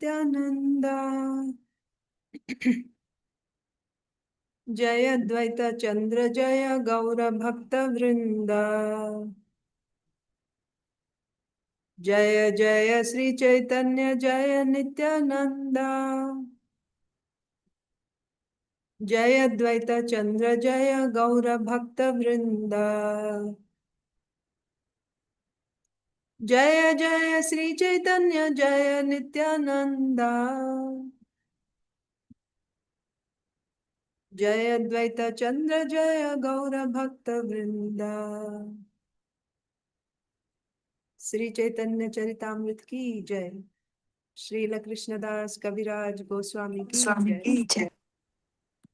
Nityananda. Jaya Dvaita Chandra Jaya Gaura Bhakta Vrinda. Jaya Jaya Śrī Caitanya Jaya Nityananda. Jaya Dvaita Chandra Jaya Gaura Bhakta Vrinda. Jaya Jaya Śrī Caitanya Jaya Nityananda. Jaya Dvaita Chandra Jaya Gaura Bhakta Vrinda. Śrī Caitanya Charitamrita ki jai. Srila Krishnadas Kaviraj Goswami ki jai.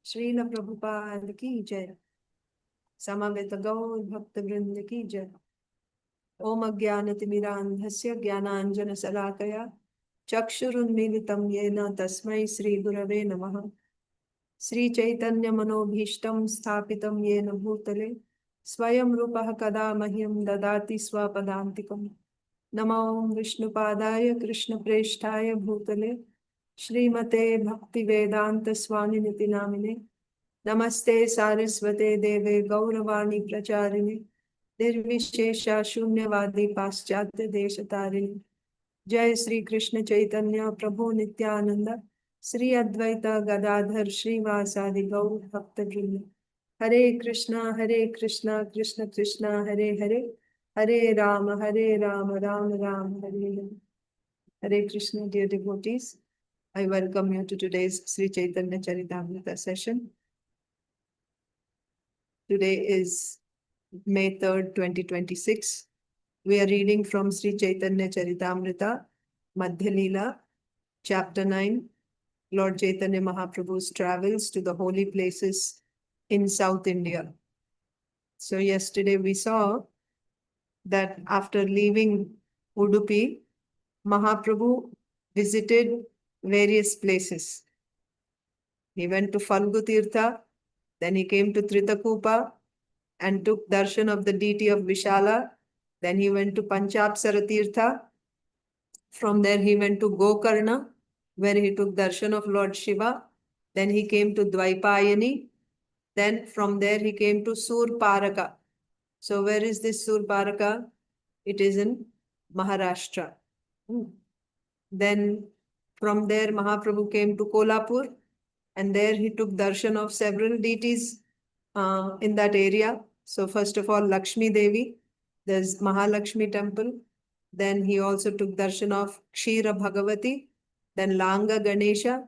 Srila Prabhupada ki jai. Samaveta Gaur Bhakta Vrinda ki jai. Om Ajnanatimidandhasya Jnananjana Salakaya Chakshurunmilitam Yena Tasmai Shri Gurave Namaha. Śrī Caitanya Manobhishtam Sthapitam Yena Bhutale Swayam Rupaha Kada Mahyam Dadati Swapadantikam. Namo Vishnupadaya Krishna Preshtaya Bhutale Shrimate Bhakti Vedanta Swami Niti Namine. Namaste Saraswate Deve Gauravani Pracharine Nirvishesha Shunyavadi Paschatya Deshatarine. Jai Sri Krishna Chaitanya Prabhu Nityananda Sri Advaita Gadadhar Srivasadi Gaur Bhakta Vrinda. Hare Krishna Krishna Krishna Hare Hare Hare Rama Rama Rama Hare Hare. Hare Krishna, dear devotees. I welcome you to today's Sri Caitanya Charitamrita session. Today is May 3rd, 2026. We are reading from Sri Caitanya Charitamrita, Madhya Lila, Chapter 9, Lord Chaitanya Mahaprabhu's travels to the holy places in South India. So yesterday we saw that after leaving Udupi, Mahaprabhu visited various places. He went to Falgu Tirtha, then he came to Tritakupa and took darshan of the deity of Vishala. Then he went to Panchapsara Tirtha. From there he went to Gokarna, where he took darshan of Lord Shiva. Then he came to Dvaipayani. Then from there he came to Surparaka. So where is this Surparaka? It is in Maharashtra. Then from there Mahaprabhu came to Kolhapur, and there he took darshan of several deities in that area. So first of all, Lakshmi Devi, there's Mahalakshmi temple. Then he also took darshan of Kshira Bhagavati, then Langa Ganesha,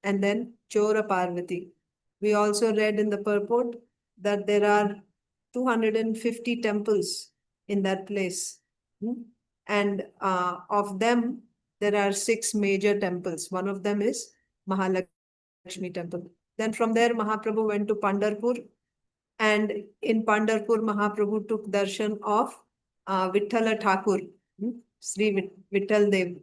and then Chora Parvati. We also read in the purport that there are 250 temples in that place. And of them, there are 6 major temples. One of them is Mahalakshmi temple. Then from there, Mahaprabhu went to Pandarapur. And in Pandarapur, Mahaprabhu took darshan of Vithala Thakur, Sri Vittal Dev.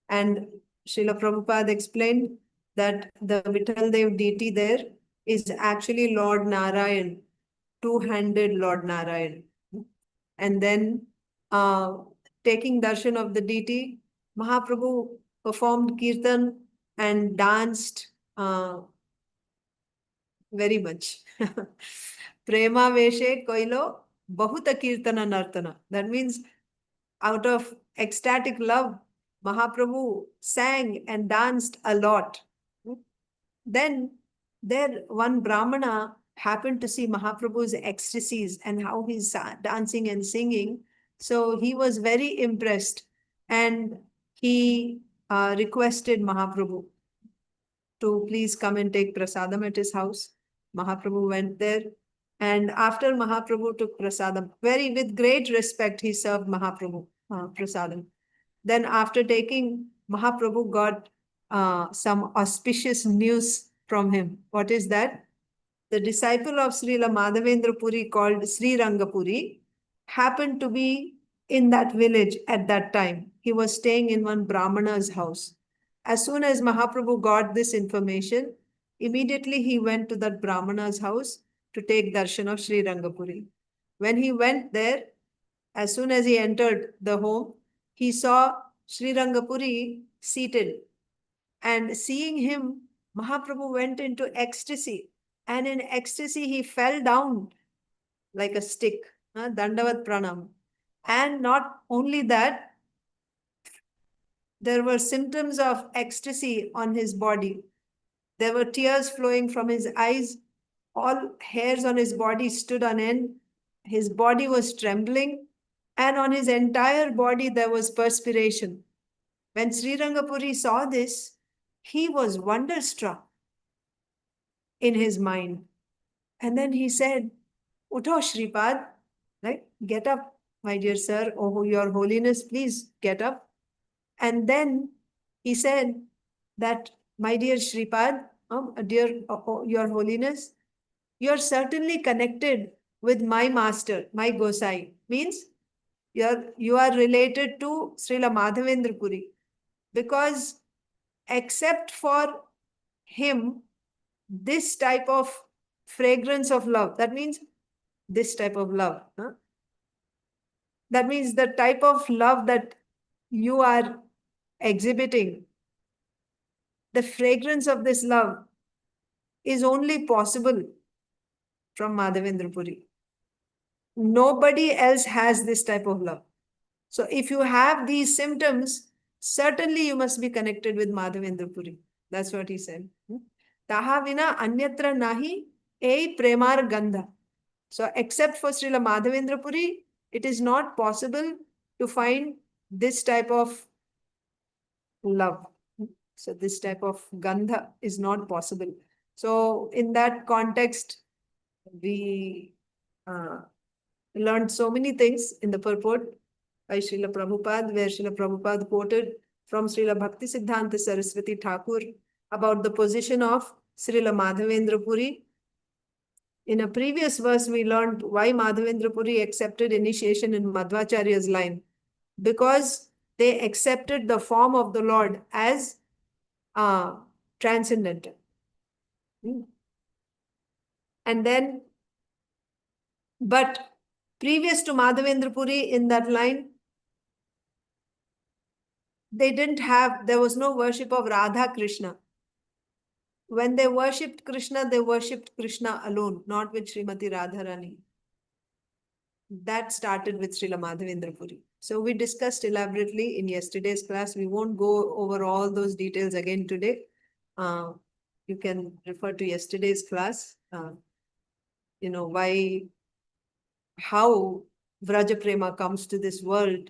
And Srila Prabhupada explained that the Vittal Dev deity there is actually Lord Narayan, two-handed Lord Narayan. And then taking darshan of the deity, Mahaprabhu performed kirtan and danced very much. Prema veshe koilo bahuta kirtana nartana. That means out of ecstatic love, Mahaprabhu sang and danced a lot. Then there one Brahmana happened to see Mahaprabhu's ecstasies and how he's dancing and singing. So he was very impressed, and he requested Mahaprabhu to please come and take prasadam at his house. Mahaprabhu went there, and after Mahaprabhu took prasadam, with great respect, he served Mahaprabhu prasadam. Then after taking, Mahaprabhu got some auspicious news from him. What is that? The disciple of Srila Madhavendra Puri called Śrī Raṅga Purī happened to be in that village at that time. He was staying in one Brahmana's house. As soon as Mahaprabhu got this information, immediately he went to that Brahmana's house to take darshan of Śrī Raṅga Purī. When he went there, as soon as he entered the home, he saw Śrī Raṅga Purī seated And seeing him, Mahaprabhu went into ecstasy. And in ecstasy, he fell down like a stick. Dandavat pranam. And not only that, there were symptoms of ecstasy on his body. There were tears flowing from his eyes. All hairs on his body stood on end. His body was trembling. And on his entire body, there was perspiration. When Śrī Raṅga Purī saw this, he was wonderstruck in his mind. And then he said, "Utho Shripad," right? Get up, my dear sir. Oh, your holiness, please get up. And then he said that, "My dear Shripad, dear your holiness, you're certainly connected with my master, my gosāñi." Means you are related to Srila Madhavendra Puri. Because except for him, this type of fragrance of love, that means this type of love. That means the type of love that you are exhibiting, the fragrance of this love is only possible from Madhavendra Puri. Nobody else has this type of love. So if you have these symptoms, certainly you must be connected with Madhavendra Puri. That's what he said. Taha vina anyatra nahi ei premar gandha. So except for Srila Madhavendra Puri, it is not possible to find this type of love. So this type of gandha is not possible. So in that context, we learned so many things in the purport by Srila Prabhupada, where Srila Prabhupada quoted from Srila Bhakti Siddhanta Saraswati Thakur about the position of Srila Madhavendra Puri. In a previous verse, we learned why Madhavendra Puri accepted initiation in Madhvacharya's line. Because they accepted the form of the Lord as transcendental. And then, but previous to Madhavendra Puri in that line, there was no worship of Radha Krishna. When they worshipped Krishna alone, not with Srimati Radharani. That started with Srila Madhavendra Puri. So we discussed elaborately in yesterday's class. We won't go over all those details again today. You can refer to yesterday's class. How Vraja Prema comes to this world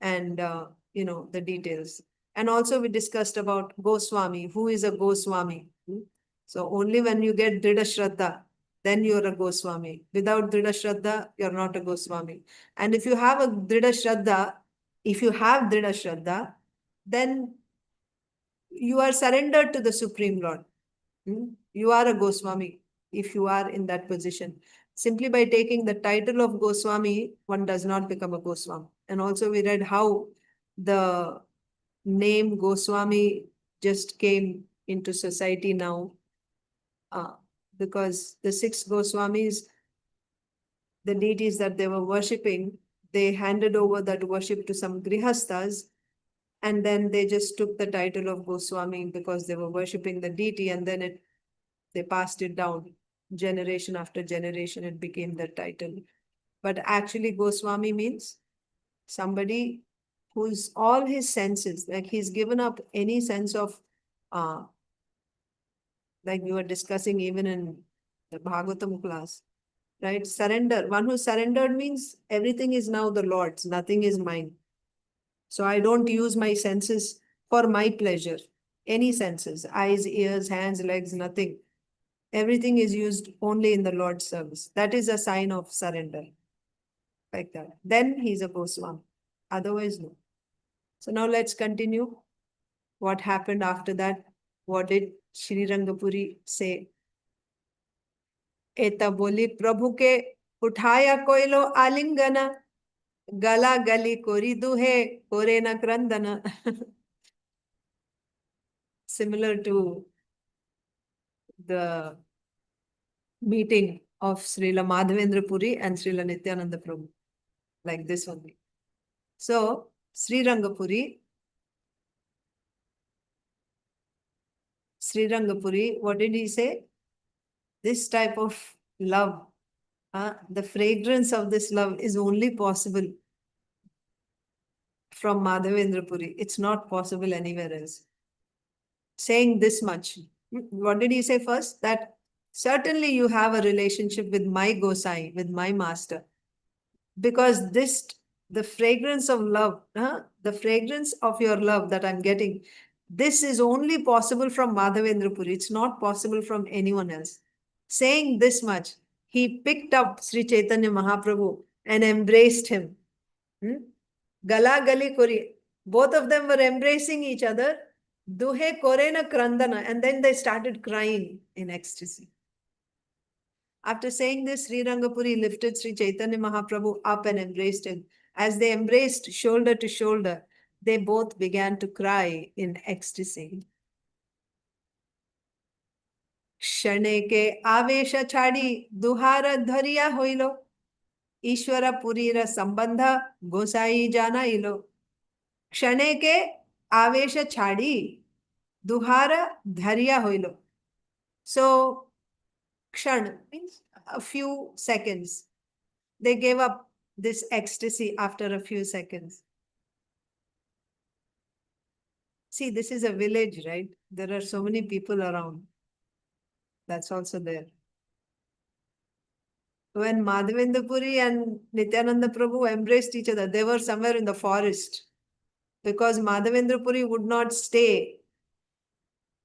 and, the details. And also we discussed about Goswami. Who is a Goswami? So only when you get Dridha Shraddha, then you're a Goswami. Without Dridha Shraddha, you're not a Goswami. And if you have a Dridha Shraddha, then you are surrendered to the Supreme Lord. You are a Goswami if you are in that position. Simply by taking the title of Goswami, one does not become a Goswami. And also we read how the name Goswami just came into society now. Because the 6 Goswamis, the deities that they were worshipping, they handed over that worship to some grihasthas, and then they just took the title of Goswami because they were worshipping the deity, and then they passed it down. Generation after generation, it became the title. But actually, Goswami means somebody who's all his senses, like he's given up any sense of, like we were discussing even in the Bhagavatam class, right? Surrender. One who surrendered means everything is now the Lord's, nothing is mine. So I don't use my senses for my pleasure. Any senses, eyes, ears, hands, legs, nothing. Everything is used only in the Lord's service. That is a sign of surrender. Like that. Then he's a Goswami. Otherwise, no. So now let's continue. What happened after that? What did Śrī Raṅga Purī say? Eta boli prabhuke uthāñā kaila āliṅgana galāgali kori duṅhe karena krandana. Similar to the meeting of Srila Madhavendra Puri and Srila Nityananda Prabhu. Like this only. So, Śrī Raṅga Purī Śrī Raṅga Purī, what did he say? This type of love, the fragrance of this love is only possible from Madhavendra Puri. It's not possible anywhere else. Saying this much. What did he say first? That certainly you have a relationship with my gosāñi, with my master. Because this, the fragrance of love, the fragrance of your love that I'm getting, this is only possible from Madhavendra Puri. It's not possible from anyone else. Saying this much, he picked up Śrī Caitanya Mahāprabhu and embraced him. Galāgali kori. Both of them were embracing each other. Duṅhe karena krandana. And then they started crying in ecstasy. After saying this, Śrī Raṅga Purī lifted Śrī Caitanya Mahāprabhu up and embraced him. As they embraced shoulder to shoulder, they both began to cry in ecstasy. kṣaṇeke āveśa chāḍi duṅhāra dhairya haila. īśvara Purīra sambandha gosāñi jānāila. kṣaṇeke āveśa chāḍi duṅhāra dhairya haila. So, kṣaṇ means a few seconds. They gave up this ecstasy after a few seconds. See, this is a village, right? There are so many people around. That's also there. When Madhavendra Puri and Nityananda Prabhu embraced each other, they were somewhere in the forest because Madhavendra Puri would not stay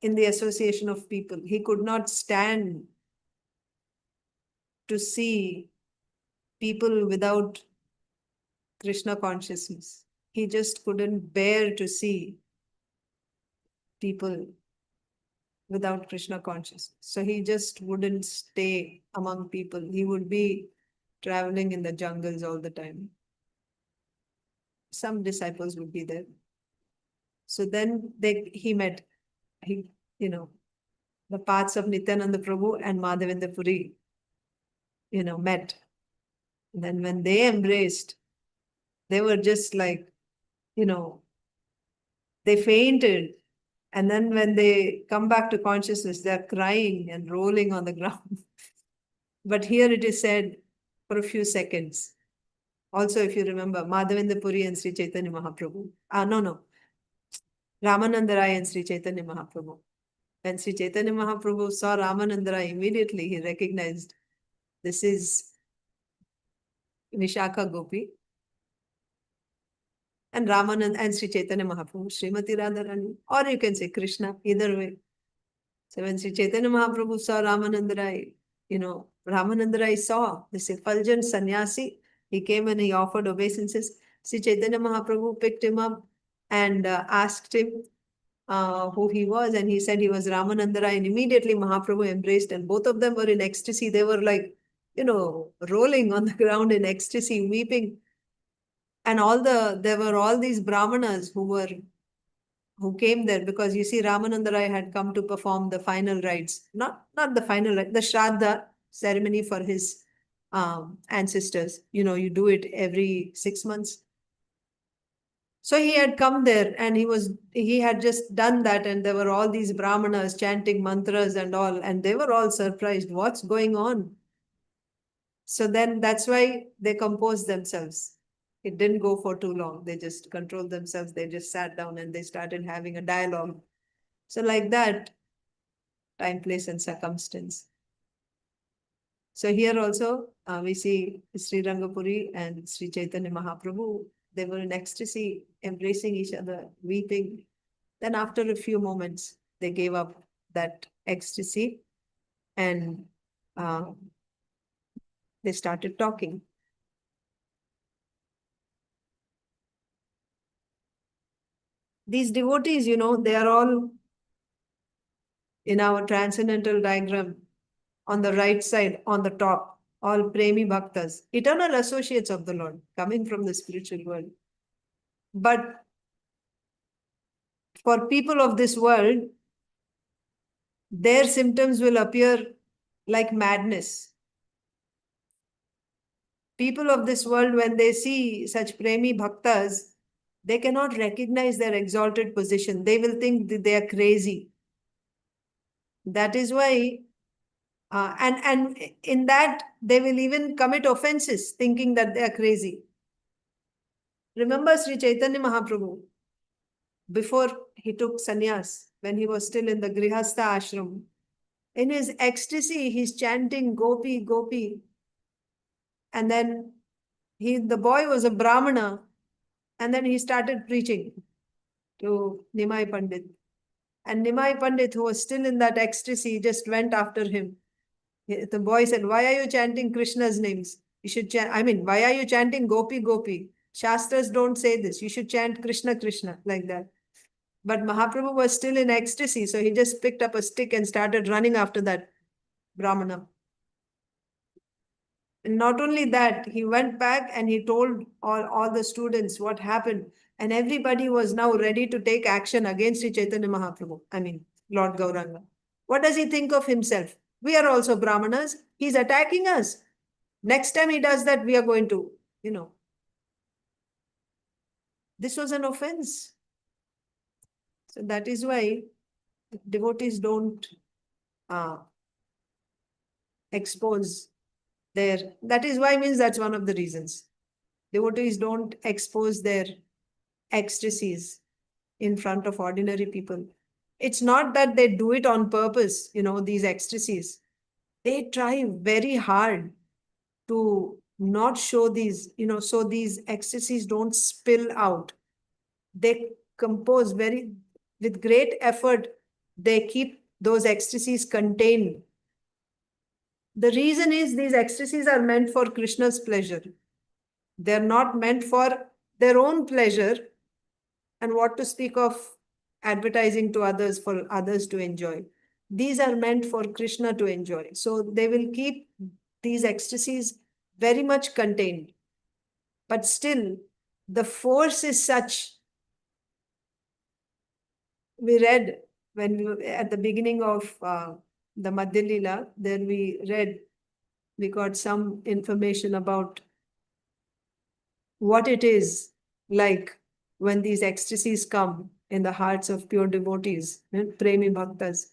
in the association of people. He could not stand to see people without Krishna consciousness. He just couldn't bear to see people without Krishna consciousness. So he just wouldn't stay among people. He would be traveling in the jungles all the time. Some disciples would be there. So then he met, the paths of Nityananda Prabhu and Madhavendra Puri, met. And then when they embraced, they were just like, they fainted. And then when they come back to consciousness, they're crying and rolling on the ground. But here it is said for a few seconds. Also, if you remember, Madhavendra Puri and Śrī Caitanya Mahāprabhu. Ramananda Rai and Śrī Caitanya Mahāprabhu. When Śrī Caitanya Mahāprabhu saw Ramananda Rai, immediately he recognized this is Vishakha Gopi. And Ramananda and Śrī Caitanya Mahāprabhu, Srimati Radharani, or you can say Krishna, either way. So when Śrī Caitanya Mahāprabhu saw Ramananda Rai, Ramananda Rai saw this effulgent sannyasi. He came and he offered obeisances. Śrī Caitanya Mahāprabhu picked him up and asked him who he was. And he said he was Ramananda Rai. And immediately Mahaprabhu embraced, and both of them were in ecstasy. They were like, rolling on the ground in ecstasy, weeping. And there were all these brahmanas who came there because you see Ramananda Rai had come to perform the final rites, not the final rite, the Shraddha ceremony for his ancestors. You do it every 6 months. So he had come there and he had just done that, and there were all these brahmanas chanting mantras and all, and they were all surprised. What's going on? So then that's why they composed themselves. It didn't go for too long. They just controlled themselves. They just sat down and they started having a dialogue. So like that, time, place, and circumstance. So here also, we see Śrī Raṅga Purī and Śrī Caitanya Mahāprabhu. They were in ecstasy, embracing each other, weeping. Then after a few moments, they gave up that ecstasy and they started talking. These devotees, they are all in our transcendental diagram on the right side, on the top, all premi bhaktas, eternal associates of the Lord, coming from the spiritual world. But for people of this world, their symptoms will appear like madness. People of this world, when they see such premi bhaktas, they cannot recognize their exalted position. They will think that they are crazy. That is why, and in that, they will even commit offenses thinking that they are crazy. Remember Śrī Caitanya Mahāprabhu, before he took sannyas, when he was still in the Grihastha ashram, in his ecstasy, he's chanting Gopi, Gopi. And then the boy was a Brahmana, and then he started preaching to Nimai Pandit. And Nimai Pandit, who was still in that ecstasy, just went after him. The boy said, why are you chanting Krishna's names? You should chant, why are you chanting Gopi, Gopi? Shastras don't say this. You should chant Krishna, Krishna, like that. But Mahaprabhu was still in ecstasy, so he just picked up a stick and started running after that Brahmana. And not only that, he went back and he told all the students what happened. And everybody was now ready to take action against Śrī Caitanya Mahāprabhu. Lord Gauranga. What does he think of himself? We are also Brahmanas. He's attacking us. Next time he does that, we are going to, This was an offense. So that is why devotees don't expose that is why means that's one of the reasons. Devotees don't expose their ecstasies in front of ordinary people. It's not that they do it on purpose, these ecstasies. They try very hard to not show these, so these ecstasies don't spill out. They compose with great effort, they keep those ecstasies contained. The reason is these ecstasies are meant for Krishna's pleasure. They're not meant for their own pleasure, and what to speak of advertising to others for others to enjoy. These are meant for Krishna to enjoy. So they will keep these ecstasies very much contained. But still, the force is such. We read at the beginning of the Madhya Lila, then we got some information about what it is like when these ecstasies come in the hearts of pure devotees, premi bhaktas.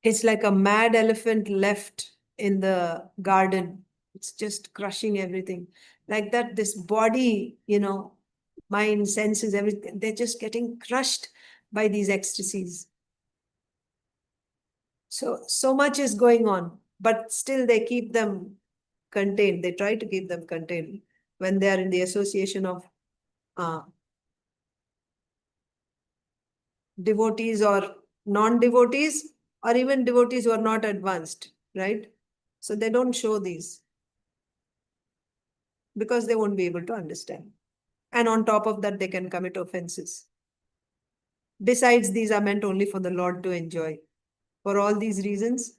It's like a mad elephant left in the garden. It's just crushing everything. Like that, this body, mind, senses, everything, they're just getting crushed by these ecstasies. So much is going on, but still they keep them contained. They try to keep them contained when they are in the association of devotees or non-devotees, or even devotees who are not advanced, right? So they don't show these because they won't be able to understand. And on top of that, they can commit offenses. Besides, these are meant only for the Lord to enjoy. For all these reasons,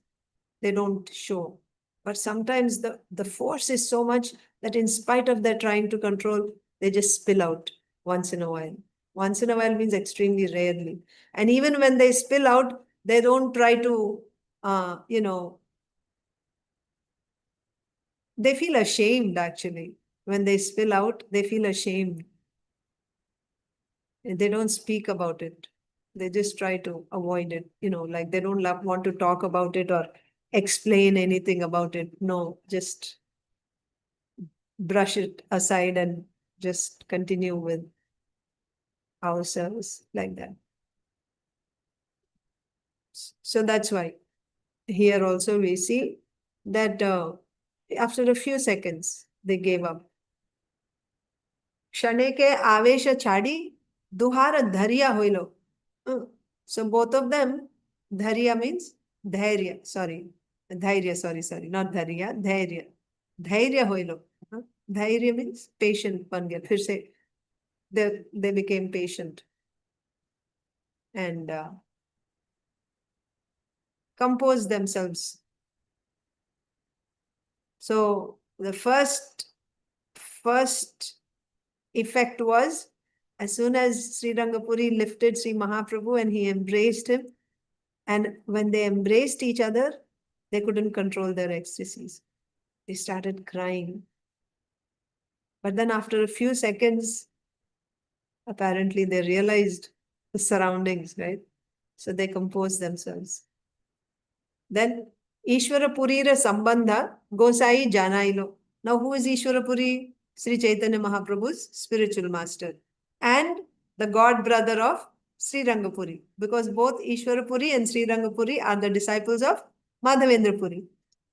they don't show. But sometimes the force is so much that in spite of their trying to control, they just spill out once in a while. Once in a while means extremely rarely. And even when they spill out, they don't try to, they feel ashamed actually. When they spill out, they feel ashamed. They don't speak about it. They just try to avoid it, like they don't want to talk about it or explain anything about it. No, just brush it aside and just continue with our service like that. So that's why here also we see that after a few seconds, they gave up. kṣaṇeke āveśa chāḍi, duṅhāra dhairya hoilo. So both of them, dhairya means dhairya, not dhairya, dhairya. Dhairya hoilo. Dhairya means patient ban gaya. Phir se they became patient and composed themselves. So the first effect was, as soon as Śrī Raṅga Purī lifted Śrī Mahaprabhu and he embraced him, and when they embraced each other, they couldn't control their ecstasies. They started crying. But then after a few seconds, apparently they realized the surroundings, right? So they compose themselves. Then Īśvara Purīra sambandha gosāñi jānāila. Now who is Īśvara Purī? Śrī Caitanya Mahāprabhu's spiritual master and the god brother of Śrī Raṅga Purī, because both Īśvara Purī and Śrī Raṅga Purī are the disciples of Madhavendra Purī.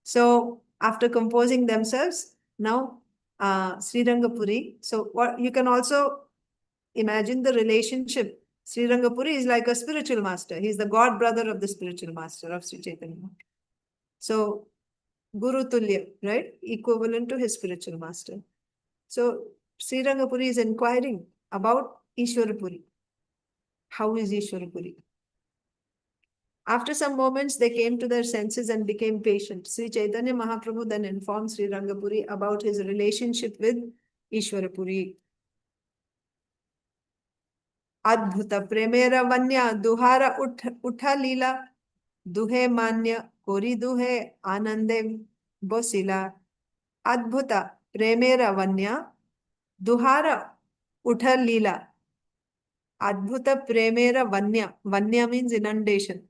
So after composing themselves, now Śrī Raṅga Purī. So what you can also imagine the relationship. Śrī Raṅga Purī is like a spiritual master. He is the god brother of the spiritual master of Śrī Caitanya. So Guru Tulya, right? Equivalent to his spiritual master. So Śrī Raṅga Purī is inquiring about Īśvara Purī. How is Īśvara Purī? After some moments, they came to their senses and became patient. Śrī Caitanya Mahāprabhu then informed Śrī Raṅga Purī about his relationship with Īśvara Purī. Adbhuta, premera, duṅhāra, uthāñā, duṅhe manya, kari duṅhe, ānande bosila. Adbhuta, premera, duṅhāra, uthāñā. Adbhuta, premera, vanya means inundation.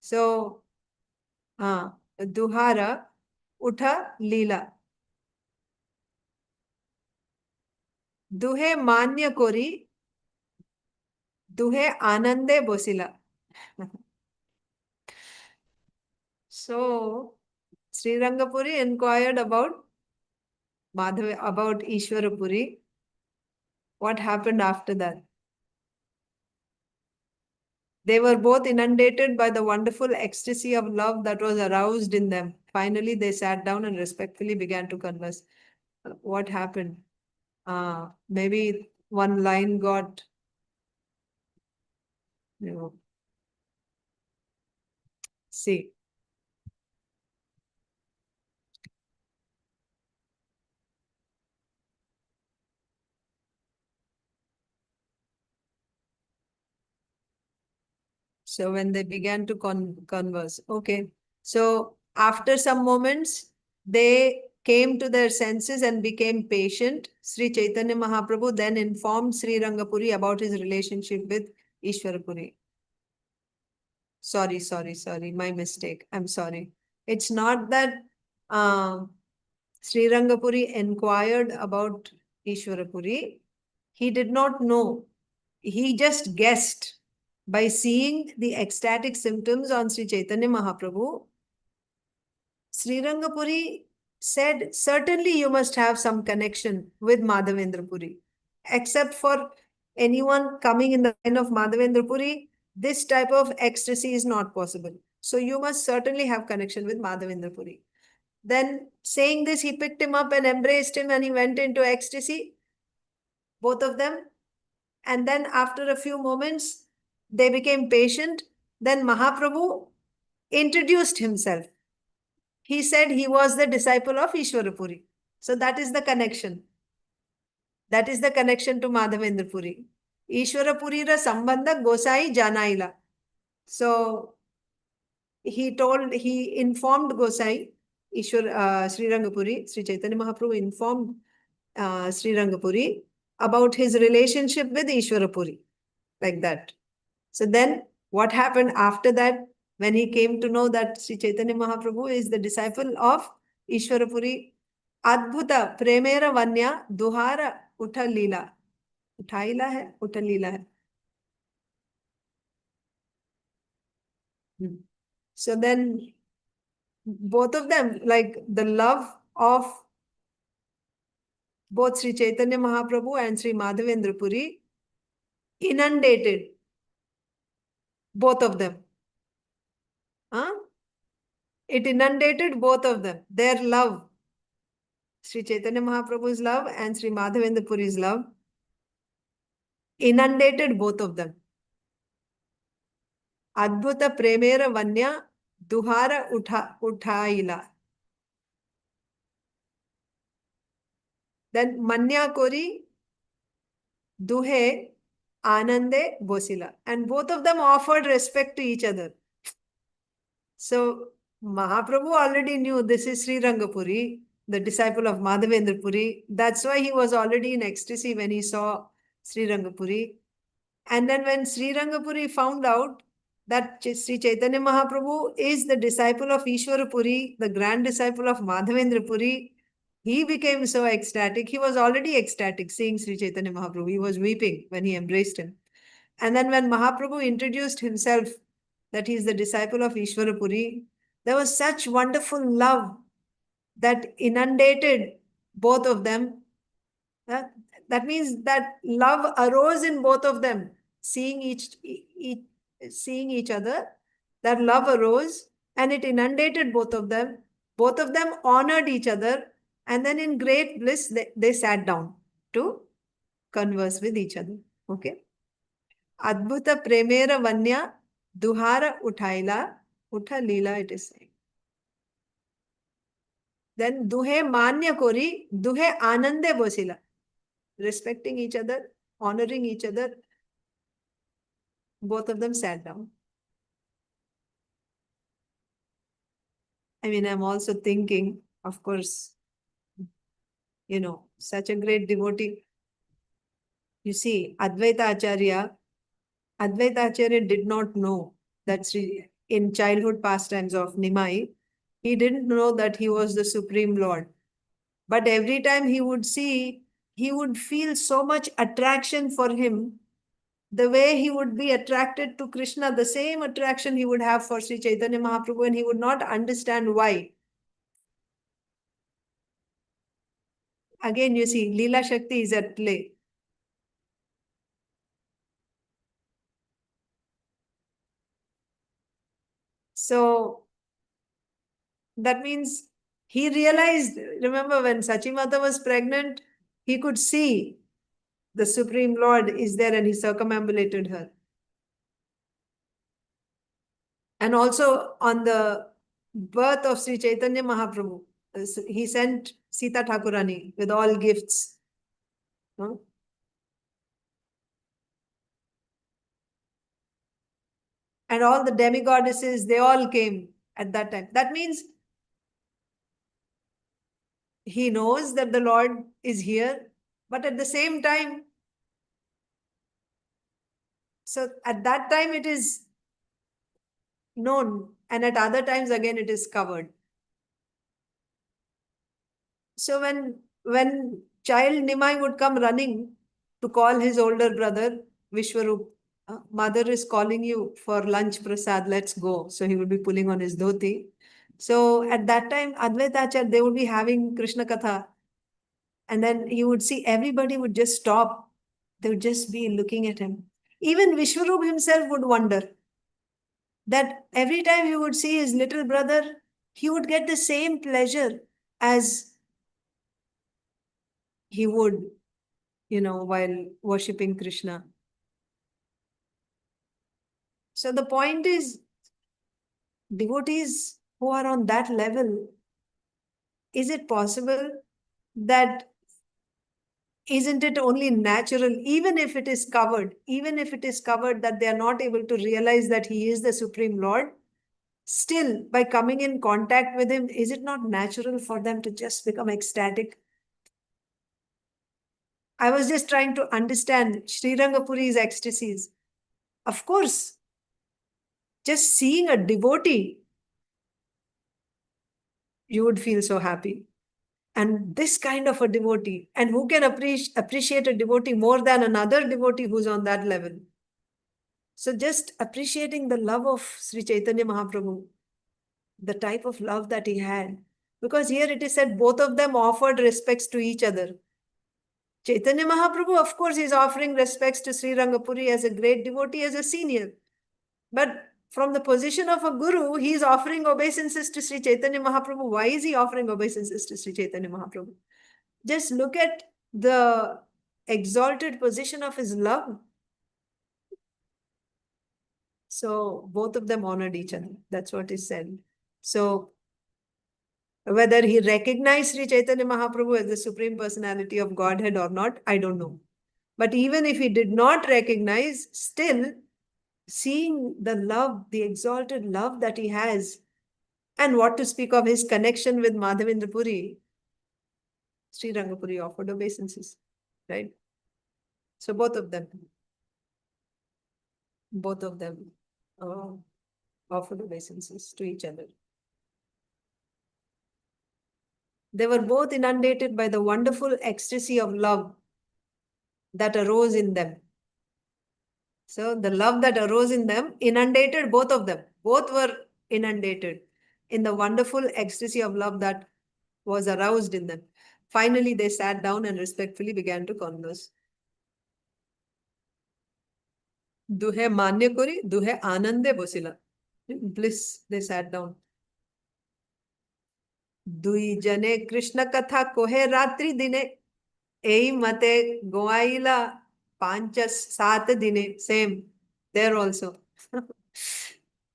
So, duṅhāra, uthāñā. Duṅhe manya kari, duṅhe ānande bosila. So, Śrī Raṅga Purī inquired about Īśvara Purī. What happened after that? They were both inundated by the wonderful ecstasy of love that was aroused in them. Finally, they sat down and respectfully began to converse. What happened? Maybe one line got, see. So when they began to converse, okay. So after some moments, they came to their senses and became patient. Śrī Caitanya Mahāprabhu then informed Śrī Raṅga Purī about his relationship with Īśvara Purī. Sorry, my mistake. I'm sorry. It's not that Śrī Raṅga Purī inquired about Īśvara Purī. He did not know. He just guessed. By seeing the ecstatic symptoms on Śrī Caitanya Mahāprabhu, Śrī Raṅga Purī said, certainly you must have some connection with Madhavendra Purī. Except for anyone coming in the line of Madhavendra Purī, this type of ecstasy is not possible. So you must certainly have connection with Madhavendra Purī. Then saying this, he picked him up and embraced him and he went into ecstasy, both of them. And then after a few moments, they became patient. Then Mahaprabhu introduced himself. He said he was the disciple of Īśvara Purī. So that is the connection. That is the connection to Madhavendra Purī. Īśvara Purīra sambandha gosāñi jānāila. So he informed Gosai, Śrī Raṅga Purī, Śrī Caitanya Mahāprabhu informed Śrī Raṅga Purī about his relationship with Īśvara Purī. Like that. So then what happened after that, when he came to know that Śrī Caitanya Mahāprabhu is the disciple of Īśvara Purī, adbhuta premera duṅhāra uthāñā. Uthāila hai, uthāñā hai. So then both of them, like the love of both Śrī Caitanya Mahāprabhu and Śrī Madhavendra Purī inundated both of them. It inundated both of them. Their love, Śrī Caitanya Mahāprabhu's love and Śrī Madhavendra Puri's love, inundated both of them. Adbhuta premera duṅhāra uthāñā. Then manya kori duṅhe ānande bosila. And both of them offered respect to each other. So Mahaprabhu already knew this is Śrī Raṅga Purī, the disciple of Madhavendra Purī. That's why he was already in ecstasy when he saw Śrī Raṅga Purī. And then when Śrī Raṅga Purī found out that Śrī Caitanya Mahāprabhu is the disciple of Īśvara Purī, the grand disciple of Madhavendra Puri, he became so ecstatic. He was already ecstatic seeing Śrī Caitanya Mahāprabhu. He was weeping when he embraced him. And then when Mahaprabhu introduced himself that he is the disciple of Īśvara Purī, there was such wonderful love that inundated both of them. That means that love arose in both of them, seeing each other. That love arose and it inundated both of them. Both of them honored each other, and then in great bliss they sat down to converse with each other. Okay. Adbhuta premera vanya duṅhāra uthāñā uthālila, it is saying. Then duṅhe manya kori duṅhe ānande bosila. Respecting each other, honoring each other, both of them sat down. I mean, I'm also thinking, of course, such a great devotee. You see, Advaita Acharya did not know that in childhood pastimes of Nimai, he didn't know that he was the Supreme Lord. But every time he would see, he would feel so much attraction for him. The way he would be attracted to Krishna, the same attraction he would have for Śrī Caitanya Mahāprabhu, and he would not understand why. Again, you see, Leela Shakti is at play. So, that means he realized, remember when Sachimata was pregnant, he could see the Supreme Lord is there and he circumambulated her. And also on the birth of Śrī Caitanya Mahāprabhu, he sent Sita Thakurani with all gifts. And all the demigoddesses, they all came at that time. That means he knows that the Lord is here, but at the same time, so at that time it is known, and at other times again it is covered. So when child Nimai would come running to call his older brother, Vishwarup, mother is calling you for lunch prasad, let's go. So he would be pulling on his dhoti. So at that time, Advaita Acharya, they would be having Krishna Katha. And then he would see everybody would just stop. They would just be looking at him. Even Vishwarup himself would wonder that every time he would see his little brother, he would get the same pleasure as he would, while worshipping Krishna. So the point is, devotees who are on that level, is it possible that isn't it only natural, even if it is covered that they are not able to realize that he is the Supreme Lord, still by coming in contact with him, is it not natural for them to just become ecstatic? I was just trying to understand Śrī Raṅga Purī's ecstasies. Of course, just seeing a devotee, you would feel so happy. And this kind of a devotee, and who can appreciate a devotee more than another devotee who's on that level? So just appreciating the love of Śrī Caitanya Mahāprabhu, the type of love that he had. Because here it is said both of them offered respects to each other. Caitanya Mahāprabhu, of course, is offering respects to Śrī Raṅga Purī as a great devotee, as a senior. But from the position of a guru, he is offering obeisances to Śrī Caitanya Mahāprabhu. Why is he offering obeisances to Śrī Caitanya Mahāprabhu? Just look at the exalted position of his love. So both of them honored each other. That's what is said. So whether he recognized Śrī Caitanya Mahāprabhu as the Supreme Personality of Godhead or not, I don't know. But even if he did not recognize, still seeing the love, the exalted love that he has, and what to speak of his connection with Madhavendra Puri, Śrī Raṅga Purī offered obeisances, right? So both of them. both of them offered obeisances to each other. They were both inundated by the wonderful ecstasy of love that arose in them. So the love that arose in them inundated both of them. Both were inundated in the wonderful ecstasy of love that was aroused in them. Finally, they sat down and respectfully began to converse. Duhe manya kori, duhe anande bosila. Bliss, they sat down. Dui jane Krishna katha kohe ratri dine. Ei mate goaila panchas sat dine. Same. There also.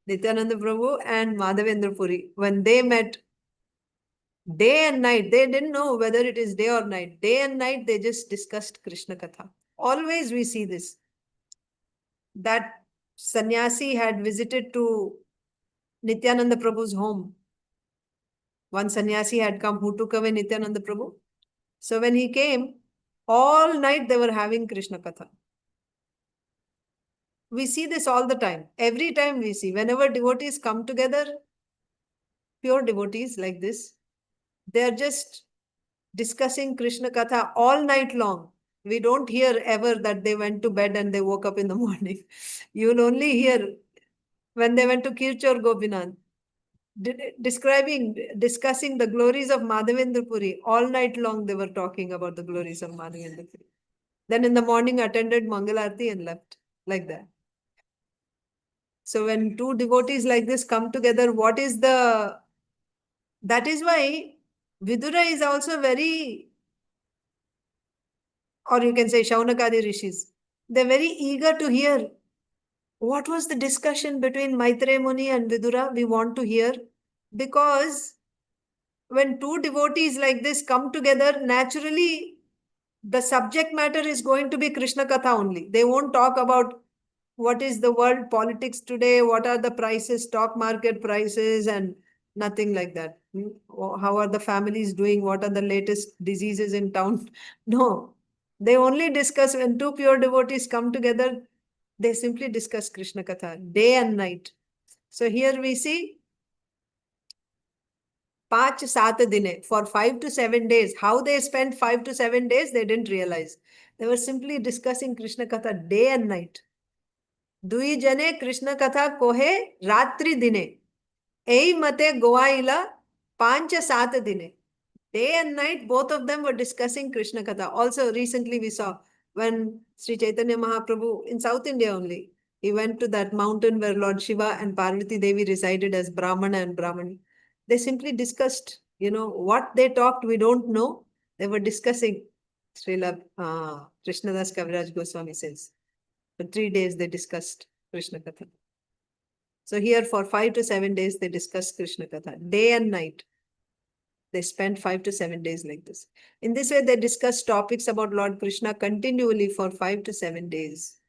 Nityananda Prabhu and Madhavendra Puri, when they met day and night, they didn't know whether it is day or night. Day and night, they just discussed Krishna Katha. Always we see this. That sannyasi had visited to Nityananda Prabhu's home. One sannyasi had come who took away Nityananda Prabhu. So when he came, all night they were having Krishna Katha. We see this all the time. Every time we see, whenever devotees come together, pure devotees like this, they are just discussing Krishna Katha all night long. We don't hear ever that they went to bed and they woke up in the morning. You will only hear when they went to Kirchor Gopinath, discussing the glories of Madhavendra Puri. All night long they were talking about the glories of Madhavendra Puri. Then in the morning attended Mangalarti and left, like that. So when two devotees like this come together, that is why Vidura is also very, or you can say Shaunakadi Rishis, they're very eager to hear what was the discussion between Maitreya Muni and Vidura. We want to hear, because when two devotees like this come together, naturally the subject matter is going to be Krishna Katha only. They won't talk about what is the world politics today, what are the prices, stock market prices, and nothing like that. How are the families doing? What are the latest diseases in town? No. They only discuss, when two pure devotees come together, they simply discuss Krishna Katha day and night. So here we see 5-7 dine, for 5 to 7 days. How they spent 5 to 7 days, they didn't realize. They were simply discussing Krishna Katha day and night. Dui jane Krishna Katha kohe ratri dine. Ei mate goaila 5-7 dine. Day and night, both of them were discussing Krishna Katha. Also, recently we saw when Śrī Caitanya Mahāprabhu, in South India only, he went to that mountain where Lord Shiva and Parvati Devi resided as Brahmana and Brahmani. They simply discussed, what they talked, we don't know. They were discussing. Srila Krishnadas Kaviraj Goswami says, for 3 days they discussed Krishna Katha. So here for 5 to 7 days, they discussed Krishna Katha, day and night. They spent 5 to 7 days like this. In this way, they discussed topics about Lord Krishna continually for 5 to 7 days.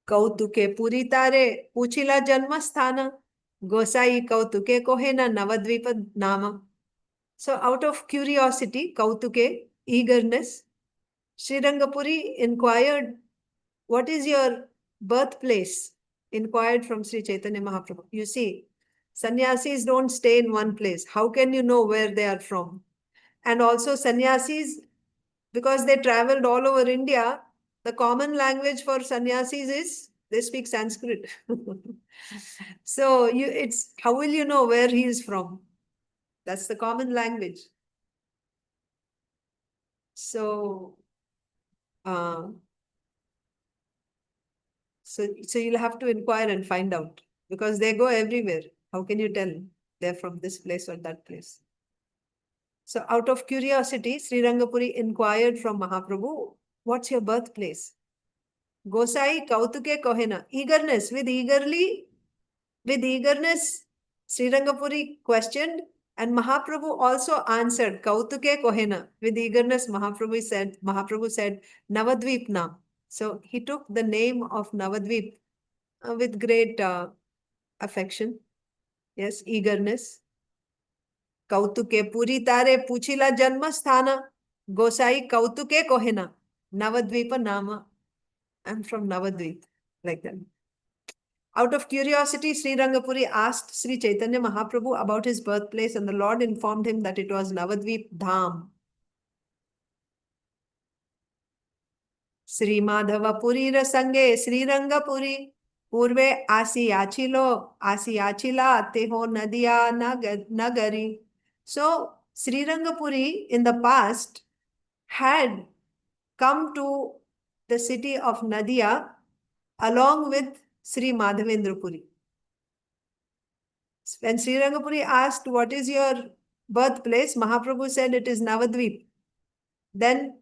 Kautuke puri tare puchila janmasthana, gosāñi kautuke kohena navadvipa nama. So out of curiosity, kautuke, eagerness, Śrī Raṅga Purī inquired, what is your birthplace? Inquired from Śrī Caitanya Mahāprabhu. You see, sannyasis don't stay in one place. How can you know where they are from? And also sannyasis, because they traveled all over India, the common language for sannyasis is they speak Sanskrit. So how will you know where he is from? That's the common language. So you'll have to inquire and find out, because they go everywhere. How can you tell they're from this place or that place? So out of curiosity, Śrī Raṅga Purī inquired from Mahaprabhu, what's your birthplace? Gosāñi kautuke kohena. Eagerness, with eagerness, Śrī Raṅga Purī questioned, and Mahaprabhu also answered, kautuke kohena. With eagerness, Mahaprabhu said, Navadvip nam. So he took the name of Navadvip with great affection. Yes, eagerness. Kautuke puri tare puchila janmasthana, Gosāñi kautuke kohena, Navadvipa nama. I'm from Navadvip. like that. Out of curiosity, Śrī Raṅga Purī asked Śrī Caitanya Mahāprabhu about his birthplace, and the Lord informed him that it was Navadvip Dham. Śrī Madhava Purīra Sange Śrī Raṅga Purī Purve Asi Achila Teho Madhya Nagari. So, Śrī Raṅga Purī in the past had come to the city of Madhya along with Śrī Madhavendra Puri. When Śrī Raṅga Purī asked, what is your birthplace? Mahaprabhu said it is Navadvip. Then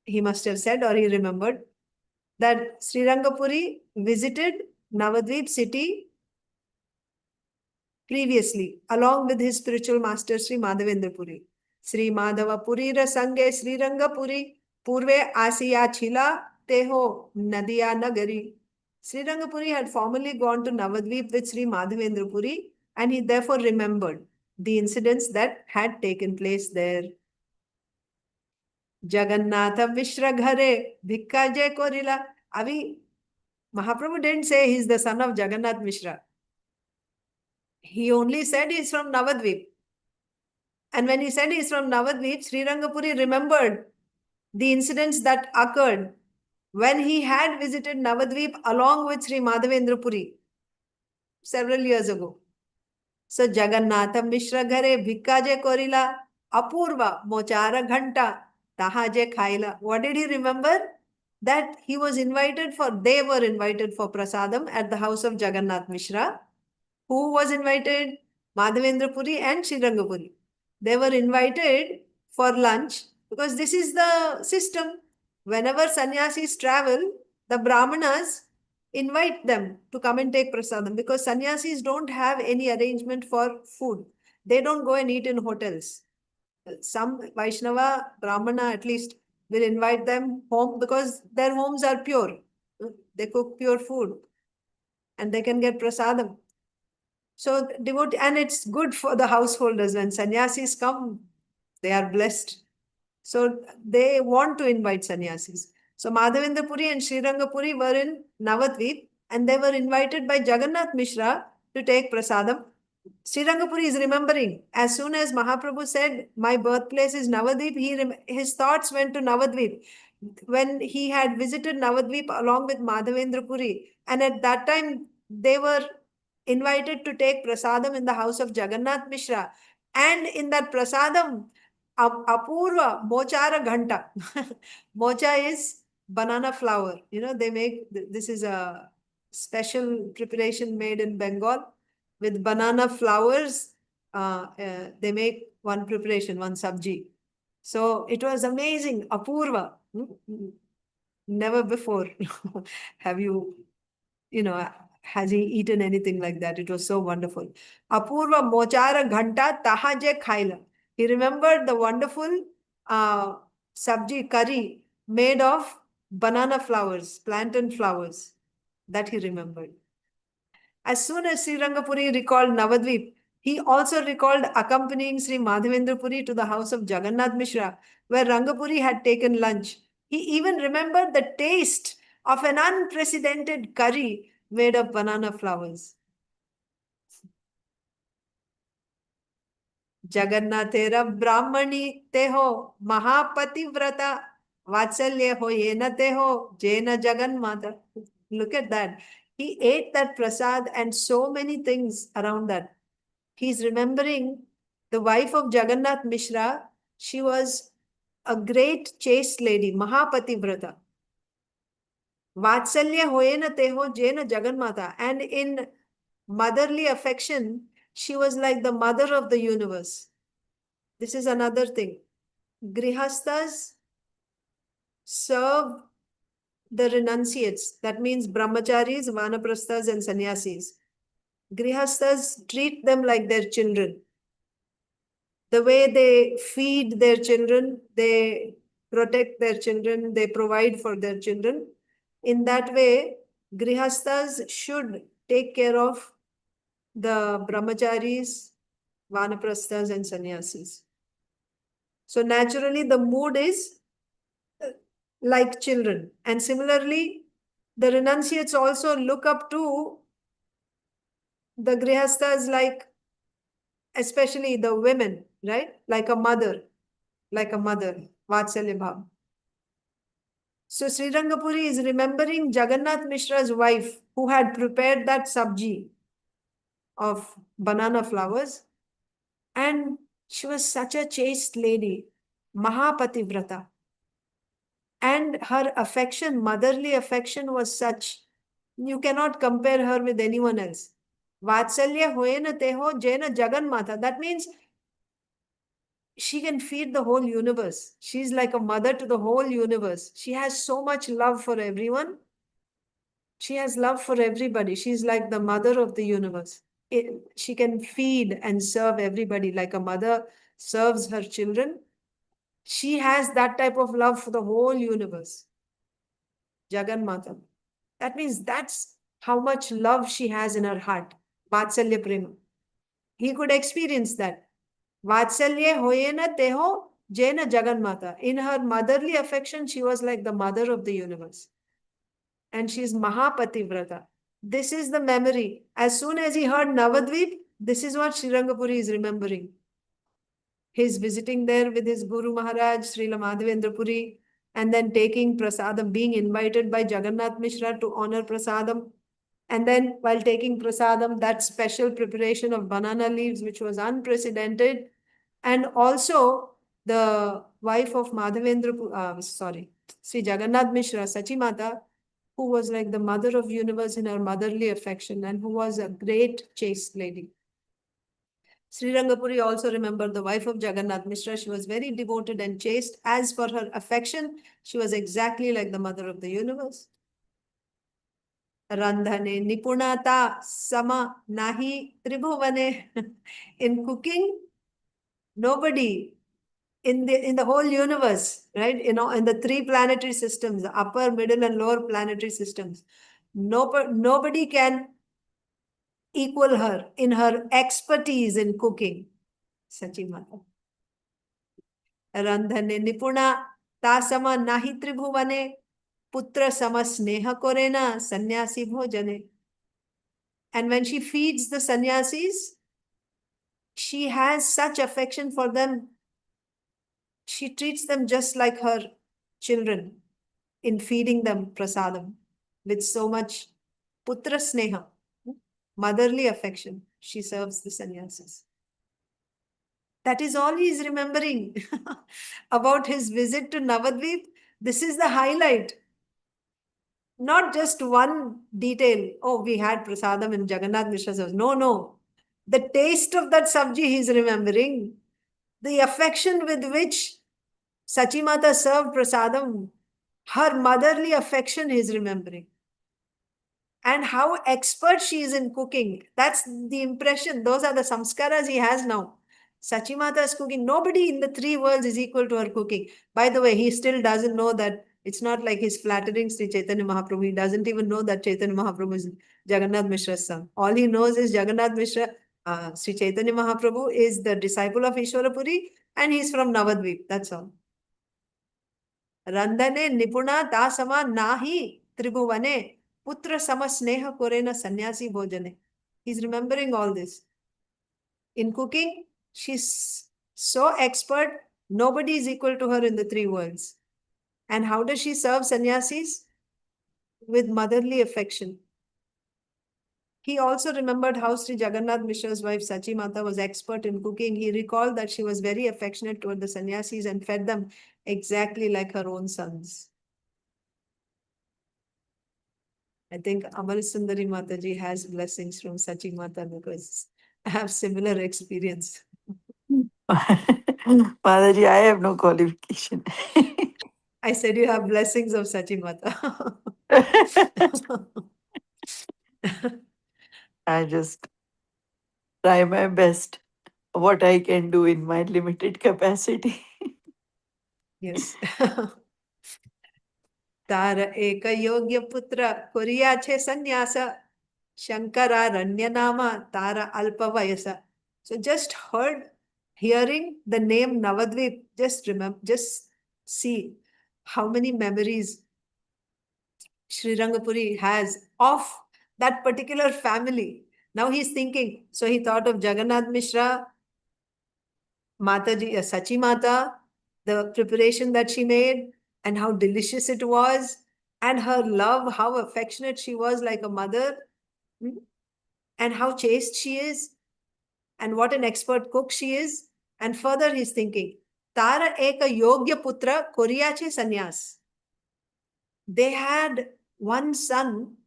he must have said, or he remembered, that Śrī Raṅga Purī visited Navadvip city previously along with his spiritual master Śrī Madhavendra Puri. Śrī Madhava Purīra Sange Śrī Raṅga Purī Purve Asiya Chila Teho Madhya Nagari. Śrī Raṅga Purī had formerly gone to Navadvip with Śrī Madhavendra Puri, and he therefore remembered the incidents that had taken place there. Jagannatha Mishra Ghare Bhikka Jai Korila. Avi, Mahaprabhu didn't say he's the son of Jagannath Mishra. He only said he's from Navadvip. And when he said he's from Navadvip, Śrī Raṅga Purī remembered the incidents that occurred when he had visited Navadvip along with Śrī Madhavendra Puri several years ago. So, Jagannatha Mishra Ghare Bhikka Jai Korila Apurva Mochara Ghanta Taha Jai Kaila. What did he remember? That they were invited for prasadam at the house of Jagannath Mishra. Who was invited? Madhavendra Puri and Śrī Raṅga Purī. They were invited for lunch because this is the system. Whenever sannyasis travel, the brahmanas invite them to come and take prasadam because sannyasis don't have any arrangement for food. They don't go and eat in hotels. Some Vaishnava, Brahmana at least, will invite them home because their homes are pure. They cook pure food and they can get prasadam. So devotee, and it's good for the householders. When sannyasis come, they are blessed. So they want to invite sannyasis. So Madhavendra Puri and Śrī Raṅga Purī were in Navadvip and they were invited by Jagannath Mishra to take prasadam. Śrī Raṅga Purī is remembering. As soon as Mahaprabhu said, my birthplace is Navadvip, his thoughts went to Navadvip. When he had visited Navadvip along with Madhavendra Puri, and at that time they were invited to take prasadam in the house of Jagannath Mishra. And in that prasadam, Apurva Mochara Ghanta. Mocha is banana flour. You know, they make, this is a special preparation made in Bengal with banana flowers. They make one preparation, one sabji. So it was amazing. Apurva. Never before have you know, has he eaten anything like that? It was so wonderful. Apurva Mochara Ghanta Tahaje Kaila. He remembered the wonderful sabji curry made of banana flowers, plantain flowers, that he remembered. As soon as Śrī Raṅga Purī recalled Navadvip, he also recalled accompanying Śrī Madhavendra Puri to the house of Jagannath Mishra, where Raṅga Purī had taken lunch. He even remembered the taste of an unprecedented curry made of banana flowers. Jagannathera Brahmani teho Mahapati Vrata Vatsalya ho yena teho jena Jaganmata. Look at that. He ate that prasad and so many things around that. He's remembering the wife of Jagannath Mishra. She was a great chaste lady, Mahapati Vrata. Vatsalya hoyena teho jena Jaganmata. And in motherly affection, she was like the mother of the universe. This is another thing. Grihastas serve the renunciates. That means brahmacharis, vanaprasthas and sannyasis. Grihastas treat them like their children. The way they feed their children, they protect their children, they provide for their children. In that way, Grihastas should take care of the brahmacharis, vanaprasthas and sannyasis. So naturally, the mood is like children. And similarly, the renunciates also look up to the grihasthas, like, especially the women, right? Like a mother, Vatsalya Bhav. So Śrī Raṅga Purī is remembering Jagannath Mishra's wife who had prepared that sabji of banana flowers. And she was such a chaste lady, Mahapativrata. And her affection, motherly affection was such, you cannot compare her with anyone else. Vatsalya hoena teho jena Jagannatha. That means she can feed the whole universe. She's like a mother to the whole universe. She has so much love for everyone. She has love for everybody. She's like the mother of the universe. She can feed and serve everybody like a mother serves her children. She has that type of love for the whole universe. Jagannatha. That means that's how much love she has in her heart. Vatsalya Prema. He could experience that. Vatsalya hoyena teho jena Jagannatha. In her motherly affection, she was like the mother of the universe. And she is Mahapativrata. This is the memory. As soon as he heard Navadvip, this is what Śrī Raṅga Purī is remembering. He's visiting there with his Guru Maharaj, Srila Madhavendra Puri, and then taking prasadam, being invited by Jagannath Mishra to honor prasadam. And then while taking prasadam, that special preparation of banana leaves, which was unprecedented. And also the wife of Madhavendra, Sri Jagannath Mishra, Sachi Mata, who was like the mother of universe in her motherly affection and who was a great chaste lady. Śrī Raṅga Purī also remembered the wife of Jagannath Mishra. She was very devoted and chaste. As for her affection, she was exactly like the mother of the universe. Randhane nipunata sama nahi tribhuvane. In cooking, nobody in the whole universe, right? In the three planetary systems, the upper, middle, and lower planetary systems, nobody can equal her in her expertise in cooking. Sachi Mata. Randhane nipuna tasama nahi tribhuvane putra sama sneha korena sannyasi bhojane. And when she feeds the sannyasis, she has such affection for them. She treats them just like her children in feeding them prasadam with so much putra sneha, motherly affection. She serves the sannyasis. That is all he is remembering about his visit to Navadvip. This is the highlight. Not just one detail. Oh, we had prasadam in Jagannath Mishra's house. No. The taste of that sabji he is remembering. The affection with which Sachi Mata served prasadam. Her motherly affection he is remembering. And how expert she is in cooking. That's the impression. Those are the samskaras he has now. Sachi Mata is cooking. Nobody in the three worlds is equal to her cooking. By the way, he still doesn't know that it's not like he's flattering Śrī Caitanya Mahāprabhu. He doesn't even know that Caitanya Mahāprabhu is Jagannath Mishra's son. All he knows is Jagannath Mishra, Śrī Caitanya Mahāprabhu is the disciple of Īśvara Purī and he's from Navadvip. That's all. Randane nipuna tasama nahi tribhuvane putra sama sneha korena sannyasi bhojane. He's remembering all this. In cooking, she's so expert, nobody is equal to her in the three worlds. And how does she serve sannyasis? With motherly affection. He also remembered how Sri Jagannath Mishra's wife Sachi Mata was expert in cooking. He recalled that she was very affectionate toward the sannyasis and fed them exactly like her own sons. I think Amal Sundari Mataji has blessings from Sachi Mata because I have similar experience. Mataji, I have no qualification. I said you have blessings of Sachi Mata. I just try my best, what I can do in my limited capacity. Yes. Tara eka yogya putra kuriya che sannyasa Shankararanya Tara Alpavayasa. So just hearing the name Navadvip, just see how many memories Śrī Raṅga Purī has of that particular family. Now he's thinking. So he thought of Jagannath Mishra, Mataji, Sachi Mata, the preparation that she made, and how delicious it was, and her love, how affectionate she was like a mother, and how chaste she is, and what an expert cook she is. And further he's thinking, Tara eka yogya putra koriyache sanyas. They had one son,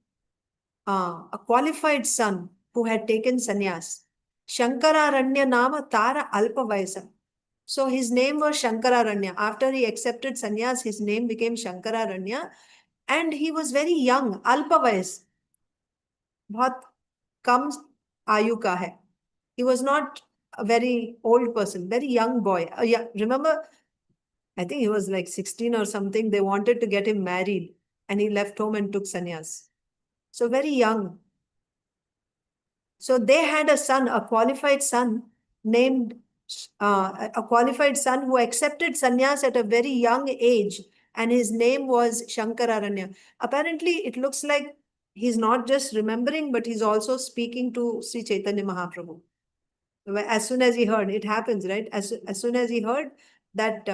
a qualified son who had taken sannyas. Shankararanya nama Tara alpa vayasa. So his name was Shankararanya. After he accepted sannyas, his name became Shankararanya. And he was very young, alpa vayas. बहुत कम आयु का है. He was not a very old person, very young boy. Remember, I think he was like 16 or something. They wanted to get him married and he left home and took sannyas. So very young. So they had a son, a qualified son named, a qualified son who accepted sannyas at a very young age, and his name was Shankararanya. Apparently, it looks like he's not just remembering, but he's also speaking to Śrī Caitanya Mahāprabhu. As soon as he heard, it happens, right? As soon as he heard that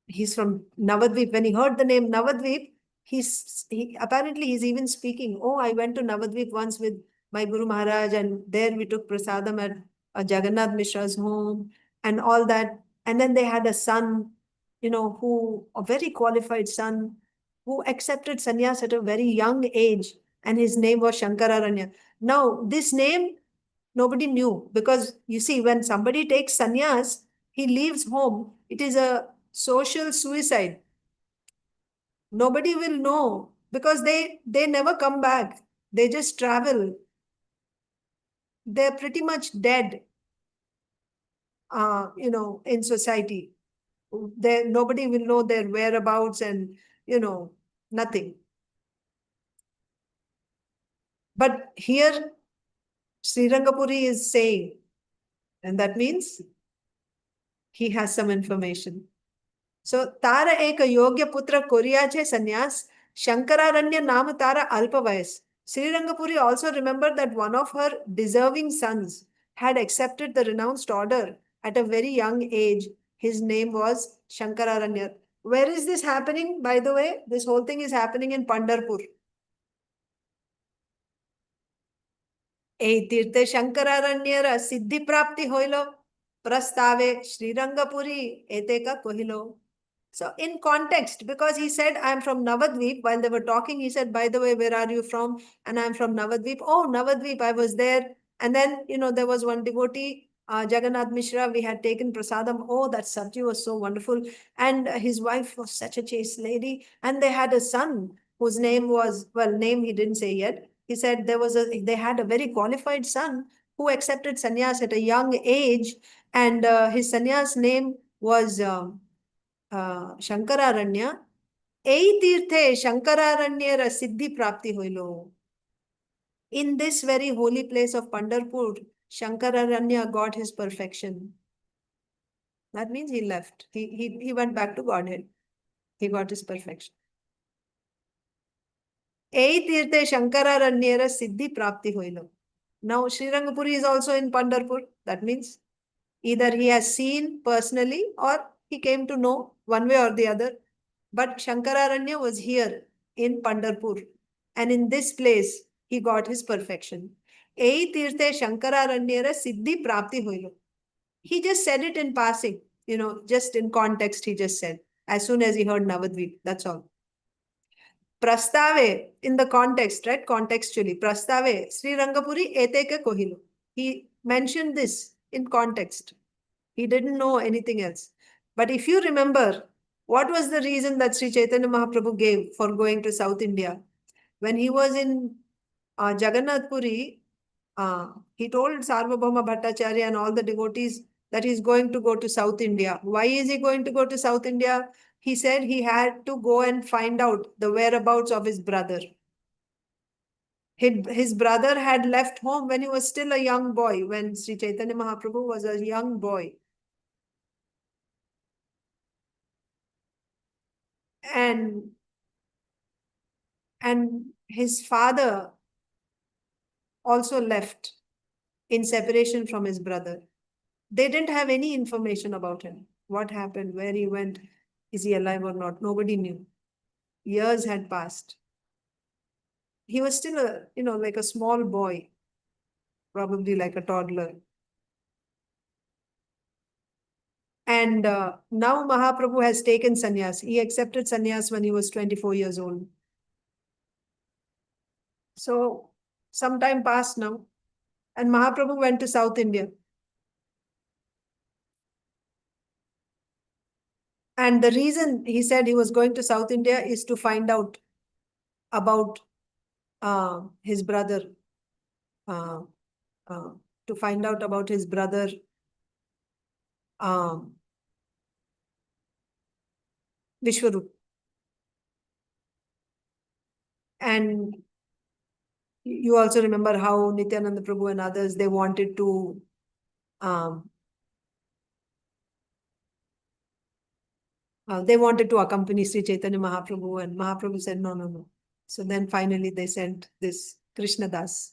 he's from Navadvip, when he heard the name Navadvip, apparently he's even speaking. Oh, I went to Navadvip once with my Guru Maharaj, and there we took prasadam at Jagannath Mishra's home and all that. And then they had a son, a very qualified son who accepted sannyas at a very young age, and his name was Shankararanya. Now, this name nobody knew, because you see, when somebody takes sannyas, he leaves home. It is a social suicide. Nobody will know, because they never come back. They just travel. They're pretty much dead, in society. Nobody will know their whereabouts and, nothing. But here, Śrī Raṅga Purī is saying, and that means he has some information. So, Tara eka yogya putra koriyache sanyas, Shankararanya nama Tara alpavayas. Śrī Raṅga Purī also remembered that one of her deserving sons had accepted the renounced order at a very young age. His name was Shankararanya. Where is this happening, by the way? This whole thing is happening in Pandarapur. Ei tirthe Shankararanyara siddhi prapti hoilo, prastave Śrī Raṅga Purī eteka kohilo. So in context, because he said, I'm from Navadvip, while they were talking, he said, by the way, where are you from? And I'm from Navadvip. Oh, Navadvip, I was there. And then, there was one devotee, Jagannath Mishra, we had taken prasadam. Oh, that sabji was so wonderful. And his wife was such a chaste lady. And they had a son whose name was, name he didn't say yet. He said they had a very qualified son who accepted sannyas at a young age. And his sannyas name was Shankararanya. Ei tirthe Shankararanyara siddhi prapti hoilo. In this very holy place of Pandarapur, Shankararanya got his perfection. That means he left. He went back to Godhead. He got his perfection. Ei tirthe Shankararanyara siddhi prapti hoilo. Now, Śrī Raṅga Purī is also in Pandarapur. That means either he has seen personally or he came to know, one way or the other. But Shankararanya was here in Pandarapur. And in this place, he got his perfection. Ei tirthe Shankararanyara siddhi prapti hoilo. He just said it in passing, just in context, he just said, as soon as he heard Navadvip, that's all. Prastave, in the context, right? Contextually, Prastave, Śrī Raṅga Purī eteka kohilo. He mentioned this in context. He didn't know anything else. But if you remember, what was the reason that Śrī Caitanya Mahāprabhu gave for going to South India? When he was in Jagannath Puri, he told Sarvabhauma Bhattacharya and all the devotees that he's going to go to South India. Why is he going to go to South India? He said he had to go and find out the whereabouts of his brother. His brother had left home when he was still a young boy, when Śrī Caitanya Mahāprabhu was a young boy. And And his father also left in separation from his brother. They didn't have any information about him. What happened, where he went, is he alive or not? Nobody knew. Years had passed. He was still like a small boy, probably like a toddler. And now Mahaprabhu has taken sannyas. He accepted sannyas when he was 24 years old. So some time passed now. And Mahaprabhu went to South India. And the reason he said he was going to South India is to find out about his brother. To find out about his brother Vishwarup. And you also remember how Nityananda Prabhu and others, they wanted to accompany Śrī Caitanya Mahāprabhu, and Mahaprabhu said, no, no, no. So then finally they sent this Krishna Das,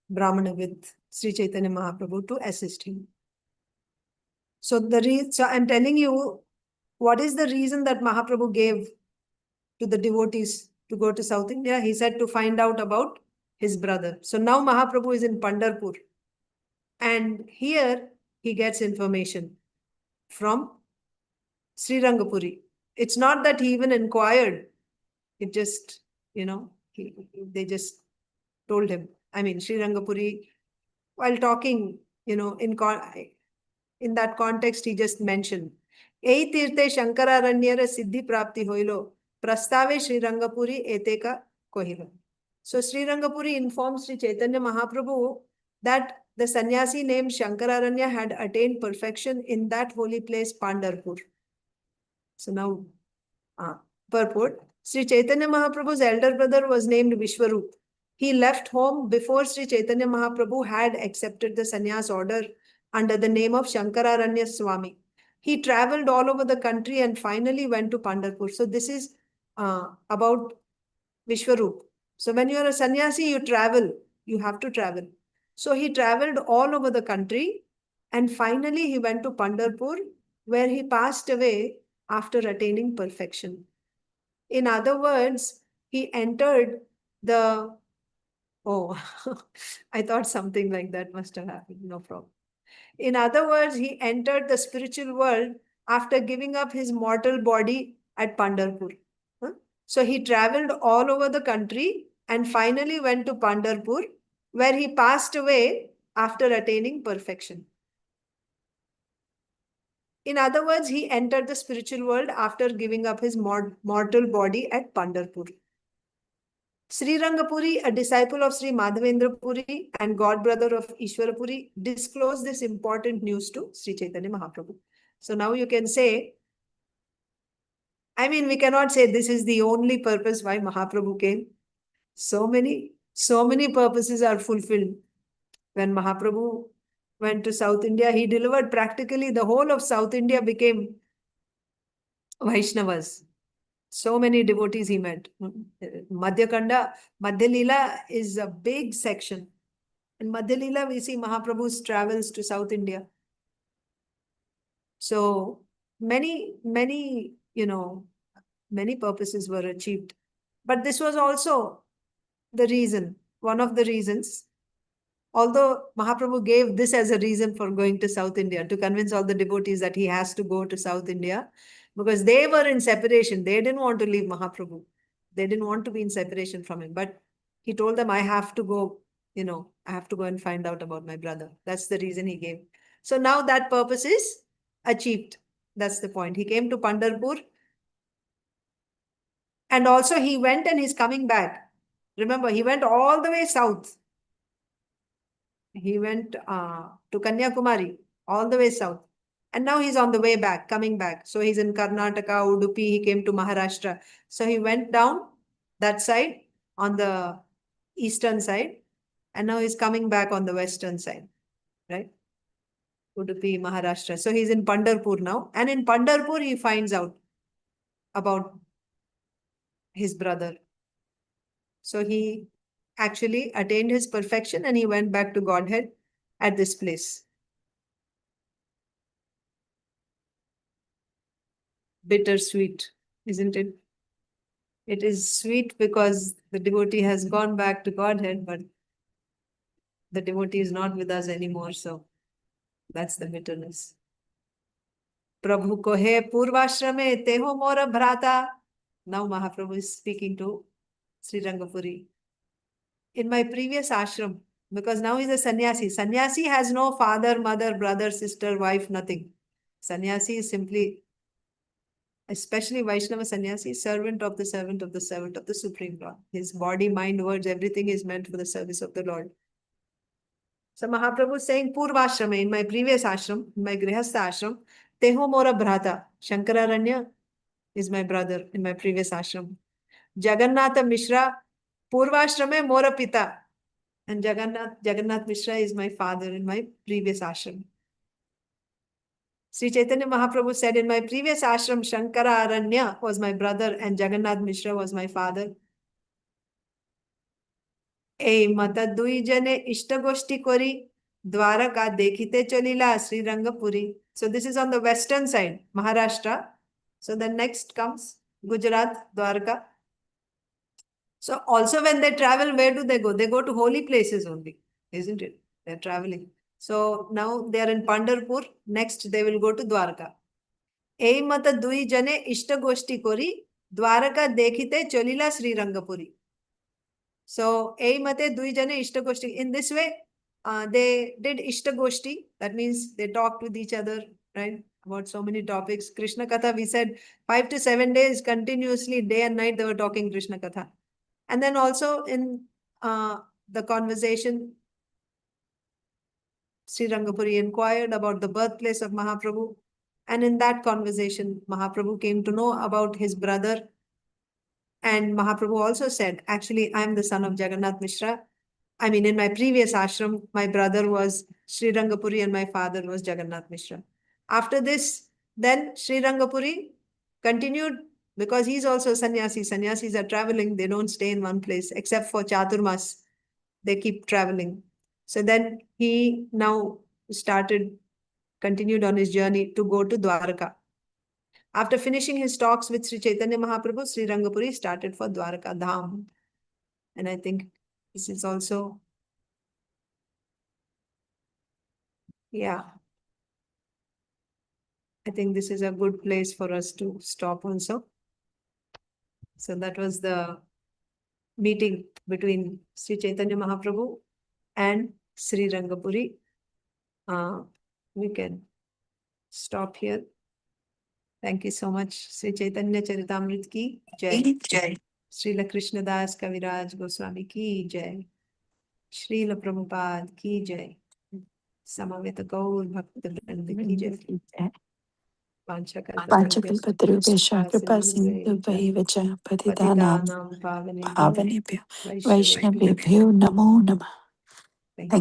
Brahmana with Śrī Caitanya Mahāprabhu to assist him. So I'm telling you, what is the reason that Mahaprabhu gave to the devotees to go to South India? He said to find out about his brother. So now Mahaprabhu is in Pandarapur. And here he gets information from Śrī Raṅga Purī. It's not that he even inquired. It just, they just told him. I mean, Śrī Raṅga Purī, while talking, in that context, he just mentioned, Ei tirte SANKARARANYA'S siddhi prapti hoilo, prastave Śrī Raṅga Purī eteka kohilo. So Śrī Raṅga Purī informs Śrī Caitanya Mahaprabhu that the sannyasi named Shankararanya had attained perfection in that holy place, Pandarapur. So now, purport, Śrī Caitanya Mahaprabhu's elder brother was named Vishwarup. He left home before Śrī Caitanya Mahaprabhu had accepted the sannyas order under the name of Shankararanya'S Swami. He traveled all over the country and finally went to Pandarapur. So this is about Vishwarup. So when you are a sannyasi, you travel. You have to travel. So he traveled all over the country and finally he went to Pandarapur, where he passed away after attaining perfection. In other words, he entered the... Oh, I thought something like that must have happened. No problem. In other words, he entered the spiritual world after giving up his mortal body at Pandarapur. So he traveled all over the country and finally went to Pandarapur, where he passed away after attaining perfection. In other words, he entered the spiritual world after giving up his mortal body at Pandarapur. Śrī Raṅga Purī, a disciple of Sri Madhavendra Puri and godbrother of Īśvara Purī, disclosed this important news to Śrī Caitanya Mahāprabhu. So now you can say, I mean, we cannot say this is the only purpose why Mahaprabhu came. So many purposes are fulfilled. When Mahaprabhu went to South India, he delivered practically the whole of South India became Vaishnavas. So many devotees he met. Madhya Leela is a big section. In Madhya Leela, we see Mahaprabhu's travels to South India. So many purposes were achieved. But this was also the reason, one of the reasons. Although Mahaprabhu gave this as a reason for going to South India, to convince all the devotees that he has to go to South India, because they were in separation. They didn't want to leave Mahaprabhu. They didn't want to be in separation from him. But he told them, I have to go, I have to go and find out about my brother. That's the reason he gave. So now that purpose is achieved. That's the point. He came to Pandarapur. And also he went and he's coming back. Remember, he went all the way south. He went to Kanyakumari, all the way south. And now he's on the way back, coming back. So he's in Karnataka, Udupi, he came to Maharashtra. So he went down that side on the eastern side. And now he's coming back on the western side, right? Udupi, Maharashtra. So he's in Pandarapur now. And in Pandarapur, he finds out about his brother. So he actually attained his perfection and he went back to Godhead at this place. Bittersweet, isn't it? It is sweet because the devotee has gone back to Godhead, but the devotee is not with us anymore. So that's the bitterness. Prabhu ko hai purvashrame teho mora bhrata. Now Mahaprabhu is speaking to Śrī Raṅga Purī. In my previous ashram, because now he's a sannyasi. Sannyasi has no father, mother, brother, sister, wife, nothing. Sannyasi is simply, especially Vaishnava sannyasi, servant of the servant of the servant of the Supreme Lord. His body, mind, words, everything is meant for the service of the Lord. So Mahaprabhu is saying, Purvashrama, in my previous ashram, in my Grihastha ashram, Teho Mora Bhrata, Shankararanya is my brother in my previous ashram. Jagannatha Mishra, Purvashrame Mora Pita. And Jagannath Mishra is my father in my previous ashram. Śrī Caitanya Mahāprabhu said, in my previous ashram, Shankararanya was my brother and Jagannath Mishra was my father. Ei mata dui jane ishtagoshti kori, dwaraka dekhite cholila Śrī Raṅga Purī. So this is on the western side, Maharashtra. So the next comes Gujarat, Dwarka. So also when they travel, where do they go? They go to holy places only, isn't it? They're traveling. So now they are in Pandarapur. Next they will go to Dwarka. Ei mata dui jane ishtagoshti kori, dwaraka dekhite cholila Śrī Raṅga Purī. So ei mate dui jane ishtagoshti. In this way, they did ishtagoshti. That means they talked with each other, right? About so many topics. Krishna Katha, we said 5 to 7 days continuously, day and night, they were talking Krishna Katha. And then also in the conversation, Śrī Raṅga Purī inquired about the birthplace of Mahaprabhu. And in that conversation, Mahaprabhu came to know about his brother. And Mahaprabhu also said, actually, I am the son of Jagannath Mishra. I mean, in my previous ashram, my brother was Śrī Raṅga Purī and my father was Jagannath Mishra. After this, then Śrī Raṅga Purī continued because he's also a sannyasi. Sannyasis are traveling. They don't stay in one place except for Chaturmas. They keep traveling. So then he now continued on his journey to go to Dwarka. After finishing his talks with Śrī Caitanya Mahāprabhu, Śrī Raṅga Purī started for Dwarka Dham. And I think this is also, yeah, I think this is a good place for us to stop also. So that was the meeting between Śrī Caitanya Mahāprabhu and Śrī Raṅga Purī. We can stop here. Thank you so much. Śrī Caitanya Charitamrita ki jai. Jai. Srila Krishna Das Kaviraj Goswami ki jai. Srila Prabhupada ki jai. Samaveta Gaur Bhakta Vrinda ki jai. Panchakalpatarubhesha kripa sindhu vaivacha patitanam pavanebhyo Vaishnavebhyo namo namah. Thank you.